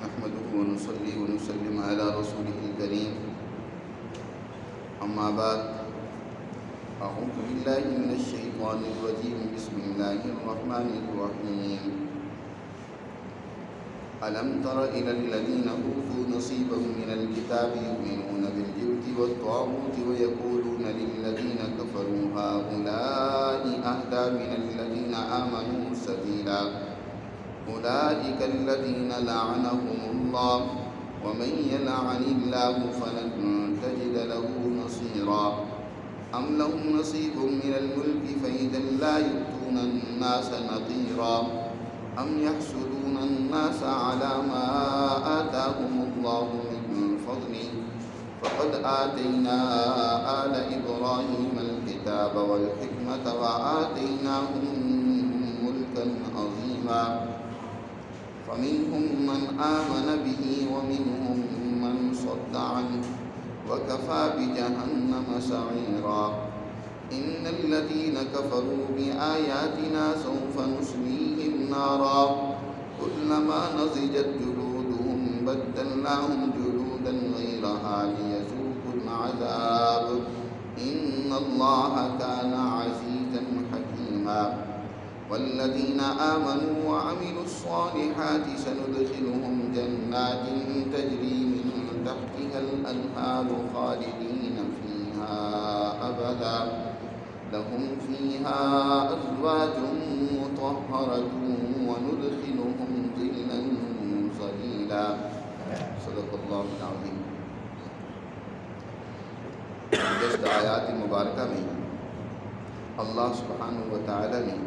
نحمده ونصلي ونسلم على رسوله الكريم أما بعد أعوذ بالله من الشيطان الرجيم بسم الله الرحمن الرحيم ألم تر إلى الذين أوتوا نصيبا من الكتاب يؤمنون بالجبت والطاغوت ويقولون للذين كفروا هؤلاء أهدى من الذين آمنوا سبيلا أولئك الذين لعنهم الله ومن يلعن الله فلن تجد له نصيرا أم لهم نصيب من الملك فإذا لا يؤتون الناس نقيرا أم يحسدون الناس على ما آتاهم الله من فضله فقد آتينا آل إبراهيم الكتاب والحكمة وآتيناهم ملكا عظيما فمنهم من آمن به ومنهم من صد عنه وكفى بجهنم سعيرا إن الذين كفروا بآياتنا سوف نصليهم نارا كلما نضجت جلودهم بدلناهم جلودا غيرها ليذوقوا العذاب إن الله كان عزيزا حكيما والذين آمنوا وعملوا الصالحات سندخلهم جنات تجري من تحتها الأنهار خالدين فيها أبدا لهم فيها أزواج مطهرة وندخلهم ظلا ظليلا صدق اللہ العظیم. گزشتہ آیات مبارکہ میں اللہ سبحانہ و تعالی نے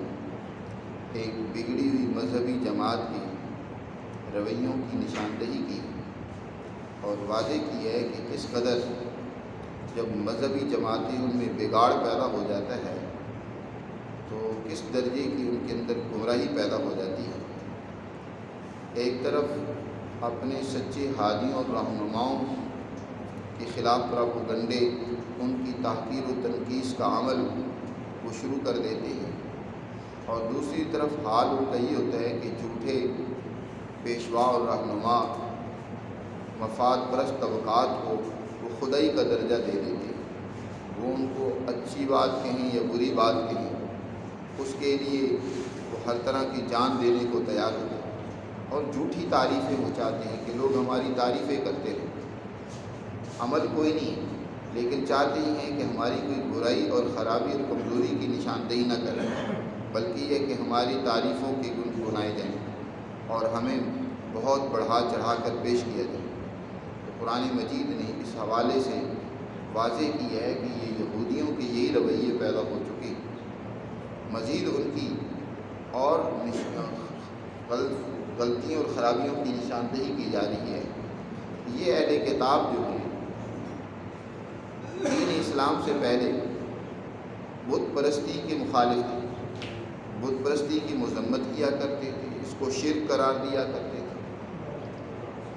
ایک بگڑی ہوئی مذہبی جماعت کے رویوں کی نشاندہی کی اور واضح کی ہے کہ کس قدر جب مذہبی جماعتیں ان میں بگاڑ پیدا ہو جاتا ہے تو کس درجے کی ان کے اندر گمراہی پیدا ہو جاتی ہے. ایک طرف اپنے سچے ہادیوں اور رہنماؤں کے خلاف پروپیگنڈے ان کی تحقیر و تنقیص کا عمل وہ شروع کر دیتے ہیں اور دوسری طرف حال ان کا یہ ہوتا ہے کہ جھوٹے پیشوا اور رہنما مفاد پرست طبقات کو وہ خدائی کا درجہ دے دیتے ہیں. وہ ان کو اچھی بات کہیں یا بری بات کہیں اس کے لیے وہ ہر طرح کی جان دینے کو تیار ہوتے ہیں اور جھوٹی تعریفیں وہ چاہتے ہیں کہ لوگ ہماری تعریفیں کرتے رہیں. عمل کوئی نہیں لیکن چاہتے ہی ہیں کہ ہماری کوئی برائی اور خرابی اور کمزوری کی نشاندہی نہ کریں بلکہ یہ کہ ہماری تعریفوں کے گنگنائے جائیں اور ہمیں بہت بڑھا چڑھا کر پیش کیا جائے. تو قرآن مجید نے اس حوالے سے واضح کیا ہے کہ یہ یہودیوں کے یہی رویے پیدا ہو چکے. مزید ان کی اور غلطیوں اور خرابیوں کی نشاندہی کی جا رہی ہے. یہ اہل کتاب جو ہیں دین اسلام سے پہلے بت پرستی کے مخالف تھے, بت پرستی کی مذمت کیا کرتے تھے, اس کو شرک قرار دیا کرتے تھے.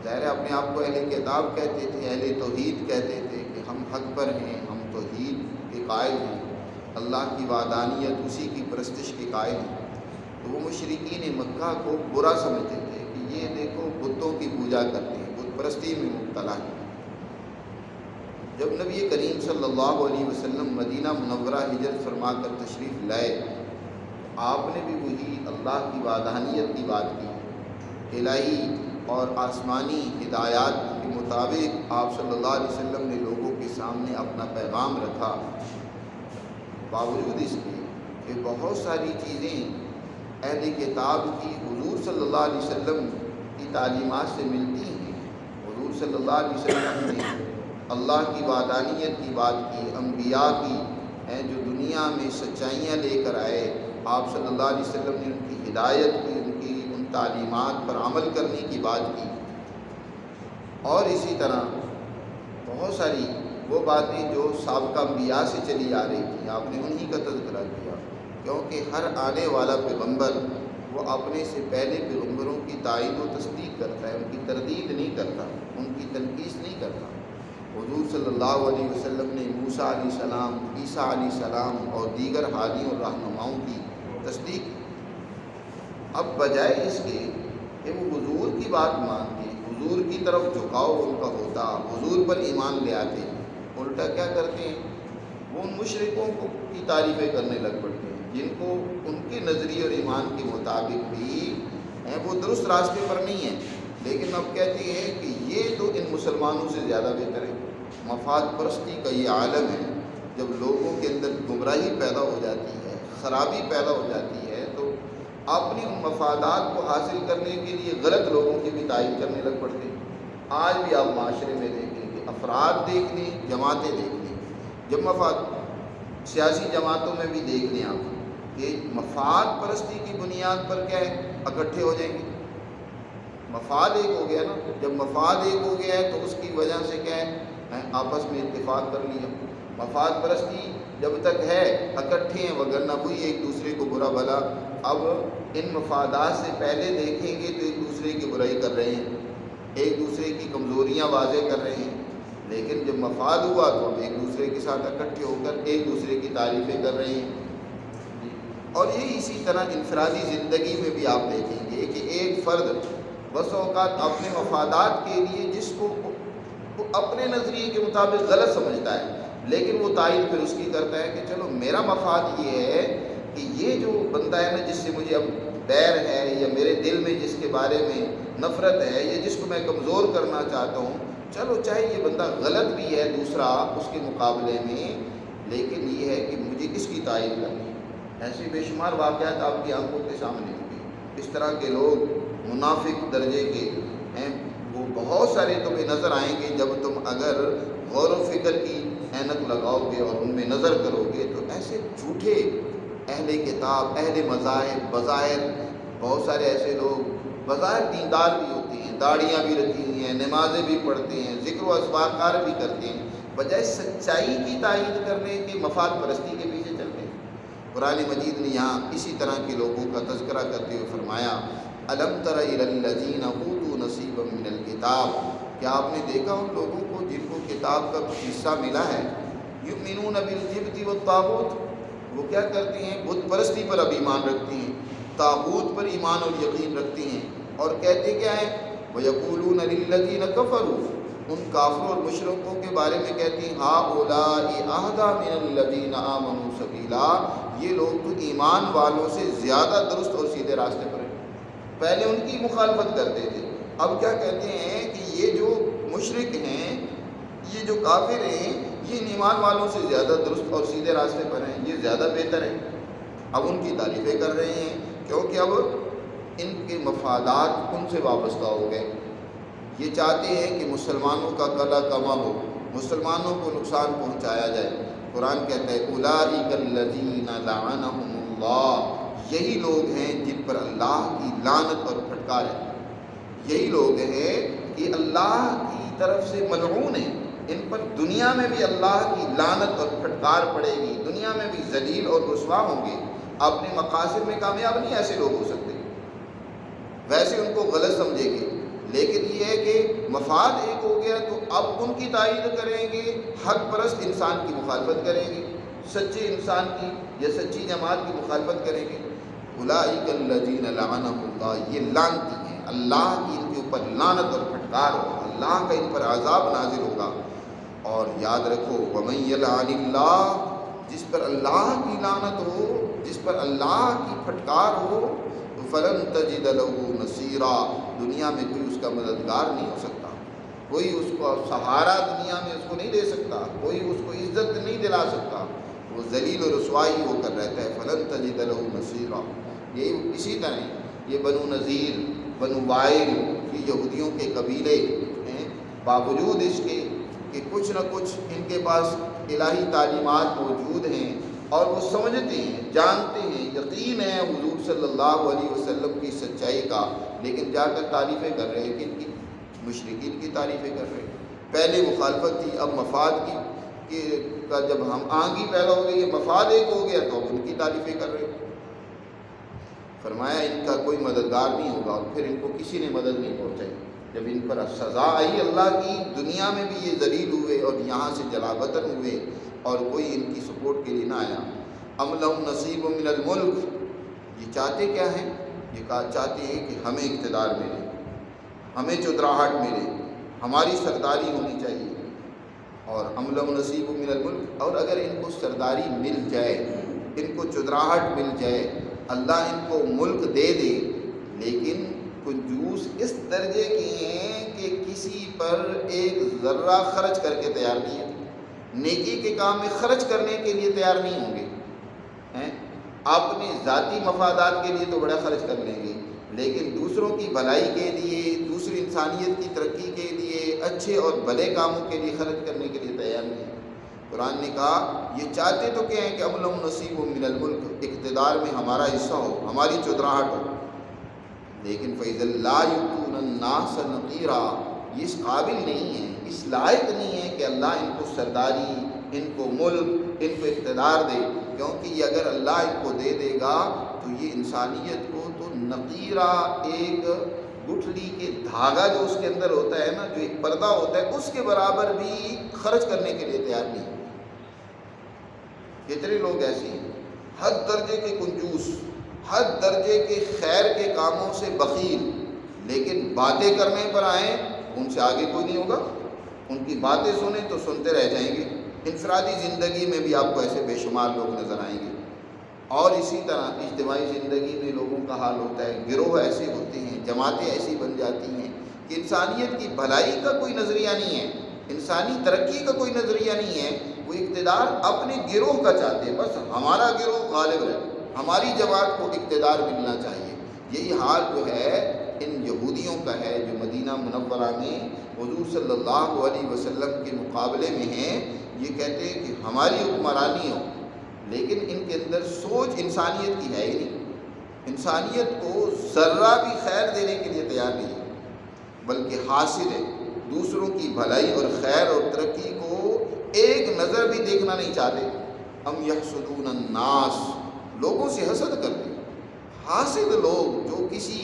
ظاہر اپنے آپ کو اہل کتاب کہتے تھے, اہل توحید کہتے تھے کہ ہم حق پر ہیں, ہم توحید کے قائل ہیں, اللہ کی وحدانیت اسی کی پرستش کے قائل ہیں. تو وہ مشرکین مکہ کو برا سمجھتے تھے کہ یہ دیکھو بتوں کی پوجا کرتے ہیں, بت پرستی میں مبتلا ہیں. جب نبی کریم صلی اللہ علیہ وسلم مدینہ منورہ ہجرت فرما کر تشریف لائے آپ نے بھی وہی اللہ کی وحدانیت کی بات کی. الہی اور آسمانی ہدایات کے مطابق آپ صلی اللہ علیہ وسلم نے لوگوں کے سامنے اپنا پیغام رکھا. باوجود اس کے کہ بہت ساری چیزیں اہل کتاب کی حضور صلی اللہ علیہ وسلم کی تعلیمات سے ملتی ہیں. حضور صلی اللہ علیہ وسلم نے اللہ کی وحدانیت کی بات کی, انبیاء کی ہیں جو دنیا میں سچائیاں لے کر آئے, آپ صلی اللہ علیہ وسلم نے ان کی ہدایت کی, ان تعلیمات پر عمل کرنے کی بات کی. اور اسی طرح بہت ساری وہ باتیں جو سابقہ انبیاء سے چلی آ رہی تھیں آپ نے انہی کا تذکرہ کیا, کیونکہ ہر آنے والا پیغمبر وہ اپنے سے پہلے پیغمبروں کی تائید و تصدیق کرتا ہے, ان کی تردید نہیں کرتا, ان کی تنقیص نہیں کرتا. حضور صلی اللہ علیہ وسلم نے موسیٰ علیہ السلام, عیسیٰ علیہ السلام اور دیگر ہادیوں اور رہنماؤں کی تصدیق. اب بجائے اس کے کہ وہ حضور کی بات مان کے حضور کی طرف جھکاؤ ان کا ہوتا، حضور پر ایمان لے آتے، الٹا کیا کرتے ہیں، وہ ان مشرکوں کی تعریفیں کرنے لگ پڑتے ہیں جن کو ان کے نظریے اور ایمان کے مطابق بھی وہ درست راستے پر نہیں ہیں، لیکن اب کہتے ہیں کہ یہ تو ان مسلمانوں سے زیادہ بہتر ہے۔ مفاد پرستی کا یہ عالم ہے، جب لوگوں کے اندر گمراہی پیدا ہو جاتی ہے، خرابی پیدا ہو جاتی ہے، تو اپنی ان مفادات کو حاصل کرنے کے لیے غلط لوگوں کی بھی تعریف کرنے لگ پڑتے ہیں۔ آج بھی آپ معاشرے میں دیکھیں کہ افراد دیکھ لیں، جماعتیں دیکھ لیں، جب مفاد سیاسی جماعتوں میں بھی دیکھ لیں آپ کہ مفاد پرستی کی بنیاد پر کیا ہے، اکٹھے ہو جائیں گے۔ مفاد ایک ہو گیا نا، جب مفاد ایک ہو گیا ہے تو اس کی وجہ سے کیا ہے، آپس میں اتفاق کر لیا۔ مفاد پرستی جب تک ہے اکٹھے ہیں، وگرنہ وہی ایک دوسرے کو برا بھلا اب ان مفادات سے پہلے دیکھیں گے تو ایک دوسرے کی برائی کر رہے ہیں، ایک دوسرے کی کمزوریاں واضح کر رہے ہیں، لیکن جب مفاد ہوا تو اب ایک دوسرے کے ساتھ اکٹھے ہو کر ایک دوسرے کی تعریفیں کر رہے ہیں۔ اور یہ اسی طرح انفرادی زندگی میں بھی آپ دیکھیں گے کہ ایک فرد بس اوقات اپنے مفادات کے لیے جس کو اپنے نظریے کے مطابق غلط سمجھتا ہے، لیکن وہ تائید پھر اس کی کرتا ہے کہ چلو میرا مفاد یہ ہے کہ یہ جو بندہ ہے نا جس سے مجھے اب بیر ہے یا میرے دل میں جس کے بارے میں نفرت ہے یا جس کو میں کمزور کرنا چاہتا ہوں، چلو چاہے یہ بندہ غلط بھی ہے دوسرا اس کے مقابلے میں، لیکن یہ ہے کہ مجھے اس کی تائید کرنی ہے۔ ایسے بے شمار واقعات آپ کی آنکھوں کے سامنے ہوں گے۔ اس طرح کے لوگ منافق درجے کے ہیں، وہ بہت سارے تمہیں نظر آئیں گے جب تم اگر غور و فکر کی عینک لگاؤ گے اور ان میں نظر کرو گے، تو ایسے جھوٹے اہل کتاب، اہل مذاہب، بظاہر بہت سارے ایسے لوگ بظاہر دیندار بھی ہوتے ہیں، داڑیاں بھی رکھی ہوئی ہیں، نمازیں بھی پڑھتے ہیں، ذکر و اذکار کار بھی کرتے ہیں، بجائے سچائی کی تائید کرنے کے مفاد پرستی کے پیچھے چلتے ہیں۔ قرآن مجید نے یہاں اسی طرح کے لوگوں کا تذکرہ کرتے ہوئے فرمایا، الم تر الی الذین اوتوا نصیبا من الکتاب، کیا آپ نے دیکھا ان لوگوں کو جن کو کتاب کا کچھ حصہ ملا ہے، یؤمنون بالجبت والطاغوت، وہ کیا کرتے ہیں، بت پرستی پر اب ایمان رکھتے ہیں، طاغوت پر ایمان اور یقین رکھتے ہیں، اور کہتے کیا ہیں، وَيَقُولُونَ لِلَّذِينَ كَفَرُوا، ان کافروں اور مشرکوں کے بارے میں کہتے ہیں، هَؤُلَاءِ أَهْدَىٰ مِنَ الَّذِينَ آمَنُوا سَبِيلًا، یہ لوگ تو ایمان والوں سے زیادہ درست اور سیدھے راستے پر ہیں۔ پہلے ان کی مخالفت کرتے تھے، اب کیا کہتے ہیں کہ یہ جو مشرک ہیں، یہ جو کافر ہیں، یہ ان ایمان والوں سے زیادہ درست اور سیدھے راستے پر ہیں، یہ زیادہ بہتر ہیں۔ اب ان کی تعریفیں کر رہے ہیں کیونکہ اب ان کے مفادات ان سے وابستہ ہو گئے۔ یہ چاہتے ہیں کہ مسلمانوں کا کلا کما ہو، مسلمانوں کو نقصان پہنچایا جائے۔ قرآن کہتا ہے اولئک الذین لعنہم اللہ، یہی لوگ ہیں جن پر اللہ کی لعنت اور پھٹکار ہے، یہی لوگ ہیں کہ اللہ کی طرف سے ملعون ہیں، ان پر دنیا میں بھی اللہ کی لعنت اور پھٹکار پڑے گی، دنیا میں بھی ذلیل اور رسوا ہوں گے، اپنے مقاصد میں کامیاب نہیں ایسے لوگ ہو سکتے، ویسے ان کو غلط سمجھیں گے، لیکن یہ ہے کہ مفاد ایک ہو گیا تو اب ان کی تائید کریں گے، حق پرست انسان کی مخالفت کریں گے، سچے انسان کی یا سچی جماعت کی مخالفت کریں گے۔ اولئک الذین لعنہم اللہ، یہ لعنتی ہیں، اللہ کی ان کے اوپر لعنت اور پھٹکار ہوگا، اللہ کا ان پر عذاب نازل ہوگا۔ اور یاد رکھو ومن یلعن اللہ، جس پر اللہ کی لعنت ہو، جس پر اللہ کی پھٹکار ہو، فلن تجد له نصیرا، دنیا میں کوئی اس کا مددگار نہیں ہو سکتا، کوئی اس کو سہارا دنیا میں اس کو نہیں دے سکتا، کوئی اس کو عزت نہیں دلا سکتا، وہ ذلیل و رسوائی ہو کر رہتا ہے۔ فلن تجد له نصیرا، یہ اسی طرح یہ بنو نذیر، بنو وائل یہ یہودیوں کے قبیلے ہیں، باوجود اس کے کہ کچھ نہ کچھ ان کے پاس الہی تعلیمات موجود ہیں اور وہ سمجھتے ہیں، جانتے ہیں، یقین ہے حضور صلی اللہ علیہ وسلم کی سچائی کا، لیکن جا کر تعریفیں کر رہے ہیں، کن کی؟ مشرکین کی تعریفیں کر رہے ہیں۔ پہلے مخالفت تھی، اب مفاد کی کا جب ہم آنگی پیدا ہو گئی، یہ مفاد ایک ہو گیا تو اب ان کی تعریفیں کر رہے ہیں۔ فرمایا ان کا کوئی مددگار نہیں ہوگا، اور پھر ان کو کسی نے مدد نہیں پہنچائی۔ جب ان پر سزا آئی اللہ کی، دنیا میں بھی یہ ذلیل ہوئے اور یہاں سے جلا وطن ہوئے اور کوئی ان کی سپورٹ کے لیے نہ آیا۔ ام لہم نصیب من الملک، یہ چاہتے کیا ہیں؟ یہ چاہتے ہیں کہ ہمیں اقتدار ملے، ہمیں چودراہٹ ملے، ہماری سرداری ہونی چاہیے، اور ام لہم نصیب من الملک، اور اگر ان کو سرداری مل جائے، ان کو چودراہٹ مل جائے، اللہ ان کو ملک دے دے، لیکن کنجوس اس درجے کے ہیں کہ کسی پر ایک ذرہ خرچ کر کے تیار نہیں ہے، نیکی کے کام میں خرچ کرنے کے لیے تیار نہیں ہوں گے، اپنے ذاتی مفادات کے لیے تو بڑا خرچ کر لیں گے، لیکن دوسروں کی بھلائی کے لیے، دوسری انسانیت کی ترقی کے لیے، اچھے اور بھلے کاموں کے لیے خرچ کرنے کے لیے تیار نہیں ہے۔ قرآن نے کہا یہ چاہتے تو کیا ہے کہ ام لہم نصیب من الملک، اقتدار میں ہمارا حصہ ہو، ہماری چودراہٹ ہو، لیکن فَإِذًا لَا يُؤْتُونَ النَّاسَ نَقِيرًا، یہ اس قابل نہیں ہے، اس لائق نہیں ہے کہ اللہ ان کو سرداری، ان کو ملک، ان کو اقتدار دے، کیونکہ یہ اگر اللہ ان کو دے دے گا تو یہ انسانیت کو تو نقیرہ، ایک گٹھلی کے دھاگا جو اس کے اندر ہوتا ہے نا، جو ایک پردہ ہوتا ہے، اس کے برابر بھی خرچ کرنے کے لیے تیار نہیں۔ کتنے لوگ ایسے ہیں، حد درجے کے کنجوس، حد درجے کے خیر کے کاموں سے بخیل، لیکن باتیں کرنے پر آئیں ان سے آگے کوئی نہیں ہوگا، ان کی باتیں سنیں تو سنتے رہ جائیں گے۔ انفرادی زندگی میں بھی آپ کو ایسے بے شمار لوگ نظر آئیں گے، اور اسی طرح اجتماعی زندگی میں لوگوں کا حال ہوتا ہے، گروہ ایسے ہوتے ہیں، جماعتیں ایسی بن جاتی ہیں کہ انسانیت کی بھلائی کا کوئی نظریہ نہیں ہے، انسانی ترقی کا کوئی نظریہ نہیں ہے، وہ اقتدار اپنے گروہ کا چاہتے ہیں، بس ہمارا گروہ غالب رہے، ہماری جماعت کو اقتدار ملنا چاہیے۔ یہی حال جو ہے ان یہودیوں کا ہے جو مدینہ منورہ میں حضور صلی اللہ علیہ وسلم کے مقابلے میں ہیں۔ یہ کہتے ہیں کہ ہماری حکمرانی ہو، لیکن ان کے اندر سوچ انسانیت کی ہے ہی نہیں، انسانیت کو ذرہ بھی خیر دینے کے لیے تیار نہیں ہے، بلکہ حاسد ہے، دوسروں کی بھلائی اور خیر اور ترقی کو ایک نظر بھی دیکھنا نہیں چاہتے۔ ام یحسدون الناس، لوگوں سے حسد کرتے ہیں، حاسد لوگ جو کسی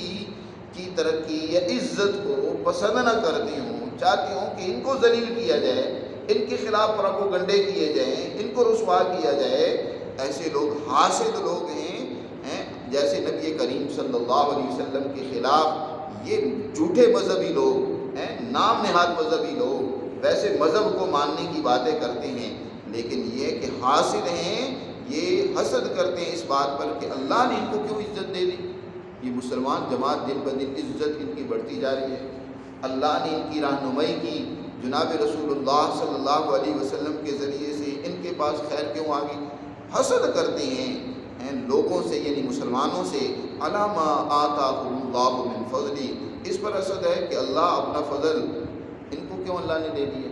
کی ترقی یا عزت کو پسند نہ کرتے ہوں، چاہتے ہوں کہ ان کو ذلیل کیا جائے، ان کے خلاف پروپیگنڈے کیے جائیں، ان کو رسوا کیا جائے، ایسے لوگ حاسد لوگ ہیں۔ جیسے نبی کریم صلی اللہ علیہ وسلم کے خلاف یہ جھوٹے مذہبی لوگ ہیں، نام نہاد مذہبی لوگ ویسے مذہب کو ماننے کی باتیں کرتے ہیں، لیکن یہ کہ حاسد ہیں، یہ حسد کرتے ہیں اس بات پر کہ اللہ نے ان کو کیوں عزت دے دی۔ یہ مسلمان جماعت دن بدن عزت ان کی بڑھتی جا رہی ہے، اللہ نے ان کی رہنمائی کی، جناب رسول اللہ صلی اللہ علیہ وسلم کے ذریعے سے ان کے پاس خیر کیوں آ گئی۔ حسد کرتے ہیں لوگوں سے، یعنی مسلمانوں سے، علی ما آتاہم اللہ من فضلی، اس پر حسد ہے کہ اللہ اپنا فضل ان کو کیوں اللہ نے دے دیا۔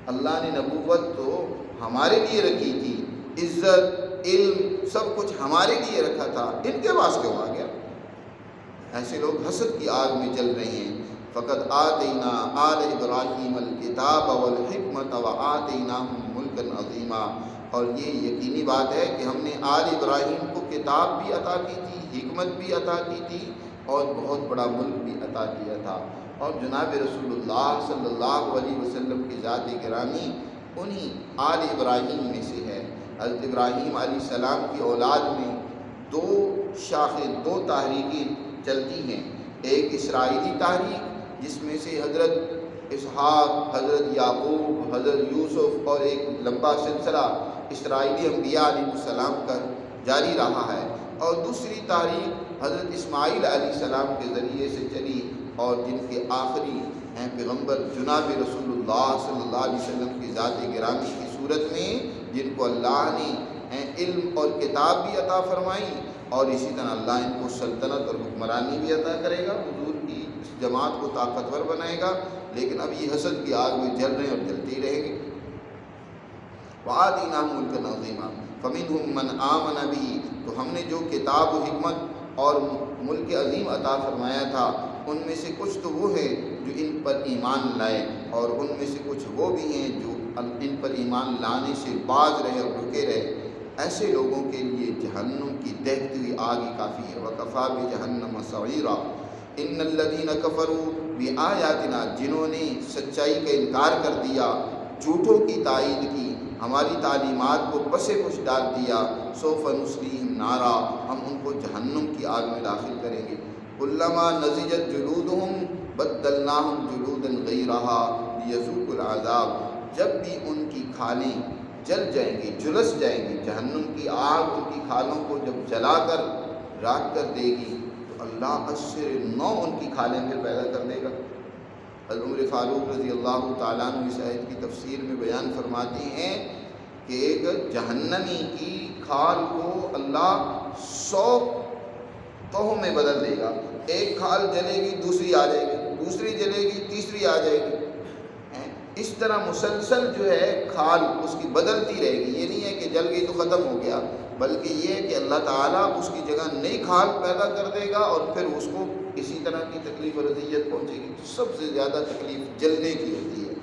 اللہ نے نبوت تو ہمارے لیے رکھی تھی، عزت، علم، سب کچھ ہمارے لیے رکھا تھا، ان کے پاس کیوں آ گیا۔ ایسے لوگ حسد کی آگ میں جل رہے ہیں۔ فقد آتینا آل ابراہیم الکتاب والحکمت وآتیناہم ملکا عظیما، اور یہ یقینی بات ہے کہ ہم نے آل ابراہیم کو کتاب بھی عطا کی تھی، حکمت بھی عطا کی تھی، اور بہت بڑا ملک بھی عطا کیا تھا۔ اور جناب رسول اللہ صلی اللہ علیہ وسلم کی ذات گرامی انہی آل ابراہیم میں سے ہے۔ حضرت ابراہیم علیہ السلام کی اولاد میں دو شاخیں، دو تحریکیں چلتی ہیں، ایک اسرائیلی تحریک جس میں سے حضرت اسحاق، حضرت یعقوب، حضرت یوسف اور ایک لمبا سلسلہ اسرائیلی انبیاء علیہ السلام کا جاری رہا ہے، اور دوسری تحریک حضرت اسماعیل علیہ السلام کے ذریعے سے چلی، اور جن کے آخری ہیں پیغمبر جناب رسول اللہ صلی اللہ علیہ وسلم کی ذات گرامی کی صورت میں، جن کو اللہ نے علم اور کتاب بھی عطا فرمائی، اور اسی طرح اللہ ان کو سلطنت اور حکمرانی بھی عطا کرے گا، حضور کی اس جماعت کو طاقتور بنائے گا، لیکن اب یہ حسد کی آگ میں جل رہے ہیں اور جلتے ہی رہیں گے۔ وآتیناہم ملکا عظیما فمنہم من آمن بہ، تو ہم نے جو کتاب و حکمت اور ملک عظیم عطا فرمایا تھا، ان میں سے کچھ تو وہ ہیں جو ان پر ایمان لائے، اور ان میں سے کچھ وہ بھی ہیں جو ان پر ایمان لانے سے باز رہے اور رکے رہے۔ ایسے لوگوں کے لیے جہنم کی دہتی ہوئی آگ ہی کافی ہے۔ وَكَفَىٰ بِجَهَنَّمَ سَعِيرًا إِنَّ الَّذِينَ كَفَرُوا بِآيَاتِنَا، جنہوں نے سچائی کا انکار کر دیا، جھوٹوں کی تائید کی، ہماری تعلیمات کو پسے پش ڈال دیا، سوف نصلیہم نارا، ہم ان کو جہنم کی آگ میں داخل کریں گے۔ کلما نضجت جلودہم بدلناہم جلودا غیرہا لیذوقوا العذاب، جب بھی ان کی کھالیں جل جائیں گی، جھلس جائیں گی، جہنم کی آگ ان کی کھالوں کو جب جلا کر راکھ کر دے گی تو اللہ اشر نو ان کی کھالیں پھر پیدا کر دے گا۔ حضرت عمر فاروق رضی اللہ تعالیٰ عنہ اس آیت کی تفسیر میں بیان فرماتے ہیں کہ ایک جہنمی کی کھال کو اللہ 100 توہوں میں بدل دے گا۔ ایک کھال جلے گی دوسری آ جائے گی، دوسری جلے گی تیسری آ جائے گی، اس طرح مسلسل جو ہے کھال اس کی بدلتی رہے گی۔ یہ نہیں ہے کہ جل گئی تو ختم ہو گیا، بلکہ یہ ہے کہ اللہ تعالیٰ اس کی جگہ نئی کھال پیدا کر دے گا اور پھر اس کو اسی طرح کی تکلیف اور اذیت پہنچے گی۔ تو سب سے زیادہ تکلیف جلنے کی ہوتی ہے،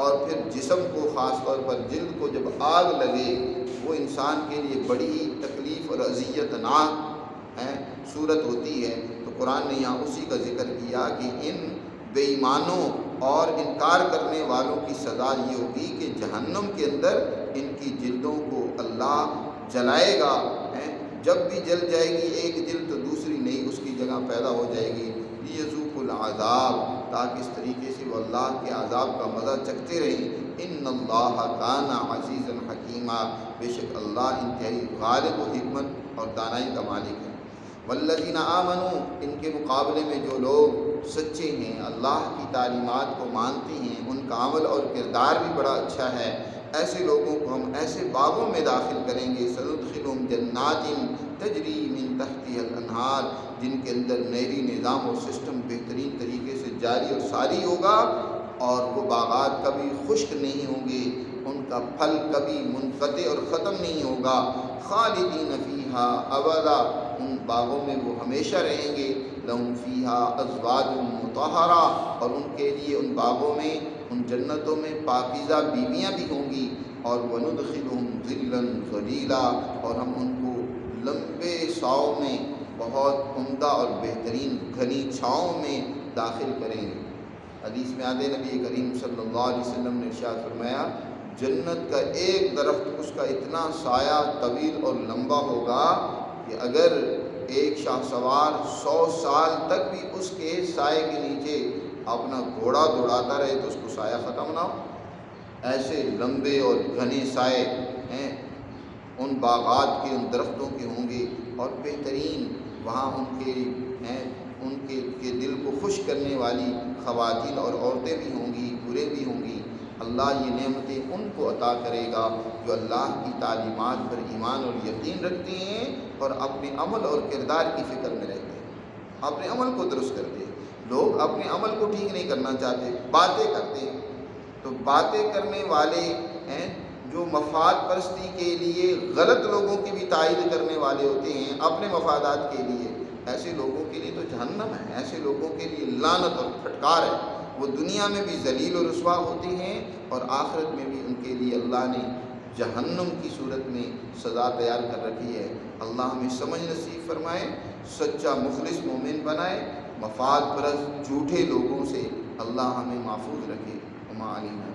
اور پھر جسم کو خاص طور پر جلد کو جب آگ لگے وہ انسان کے لیے بڑی ہی تکلیف اور اذیت ناک صورت ہوتی ہے۔ تو قرآن نے یہاں اسی کا ذکر کیا کہ ان بے ایمانوں اور انکار کرنے والوں کی سزا یہ ہوگی کہ جہنم کے اندر ان کی جلدوں کو اللہ جلائے گا۔ جب بھی جل جائے گی ایک جلد تو دوسری نئی اس کی جگہ پیدا ہو جائے گی، لیذوقوا العذاب، تاکہ اس طریقے سے وہ اللہ کے عذاب کا مزہ چکھتے رہیں۔ ان اللہ کان عزیزا حکیما، بے شک اللہ انتہائی غالب و حکمت اور دانائی کا مالک ہے۔ والذین آمنوا، ان کے مقابلے میں جو لوگ سچے ہیں، اللہ کی تعلیمات کو مانتے ہیں، ان کا عمل اور کردار بھی بڑا اچھا ہے، ایسے لوگوں کو ہم ایسے باغوں میں داخل کریں گے، سندخلہم جنات تجری من تحتها الانہار، جن کے اندر نہری نظام اور سسٹم بہترین طریقے سے جاری اور ساری ہوگا، اور وہ باغات کبھی خشک نہیں ہوں گے، ان کا پھل کبھی منقطع اور ختم نہیں ہوگا، خالدین فیہا ابدا، ان باغوں میں وہ ہمیشہ رہیں گے، لہم فیہا ازواج مطہرہ، اور ان کے لیے ان باغوں میں، ان جنتوں میں پاکیزہ بیویاں بھی ہوں گی، اور وندخلہم ظلا ظلیلا، اور ہم ان کو لمبے ساؤ میں بہت عمدہ اور بہترین گھنی چھاؤں میں داخل کریں گے۔ حدیث میں آتے نبی کریم صلی اللہ علیہ وسلم نے ارشاد فرمایا، جنت کا ایک درخت اس کا اتنا سایہ طویل اور لمبا ہوگا کہ اگر ایک شاہ سوار 100 سال تک بھی اس کے سائے کے نیچے اپنا گھوڑا دوڑاتا رہے تو اس کو سایہ ختم نہ ہو۔ ایسے لمبے اور گھنے سائے ہیں ان باغات کے، ان درختوں کے ہوں گے، اور بہترین وہاں ان کے دل کو خوش کرنے والی خواتین اور عورتیں بھی ہوں گی، برے بھی ہوں گی۔ اللہ یہ نعمتیں ان کو عطا کرے گا جو اللہ کی تعلیمات پر ایمان اور یقین رکھتے ہیں اور اپنے عمل اور کردار کی فکر میں رہتے ہیں، اپنے عمل کو درست کرتے ہیں۔ لوگ اپنے عمل کو ٹھیک نہیں کرنا چاہتے، باتیں کرتے ہیں، تو باتیں کرنے والے ہیں جو مفاد پرستی کے لیے غلط لوگوں کی بھی تائید کرنے والے ہوتے ہیں اپنے مفادات کے لیے، ایسے لوگوں کے لیے تو جہنم ہے، ایسے لوگوں کے لیے لعنت اور پھٹکار ہے۔ وہ دنیا میں بھی ذلیل و رسوا ہوتے ہیں، اور آخرت میں بھی ان کے لیے اللہ نے جہنم کی صورت میں سزا تیار کر رکھی ہے۔ اللہ ہمیں سمجھ نصیب فرمائے، سچا مخلص مومن بنائے، مفاد پرست جھوٹے لوگوں سے اللہ ہمیں محفوظ رکھے۔ وما علینا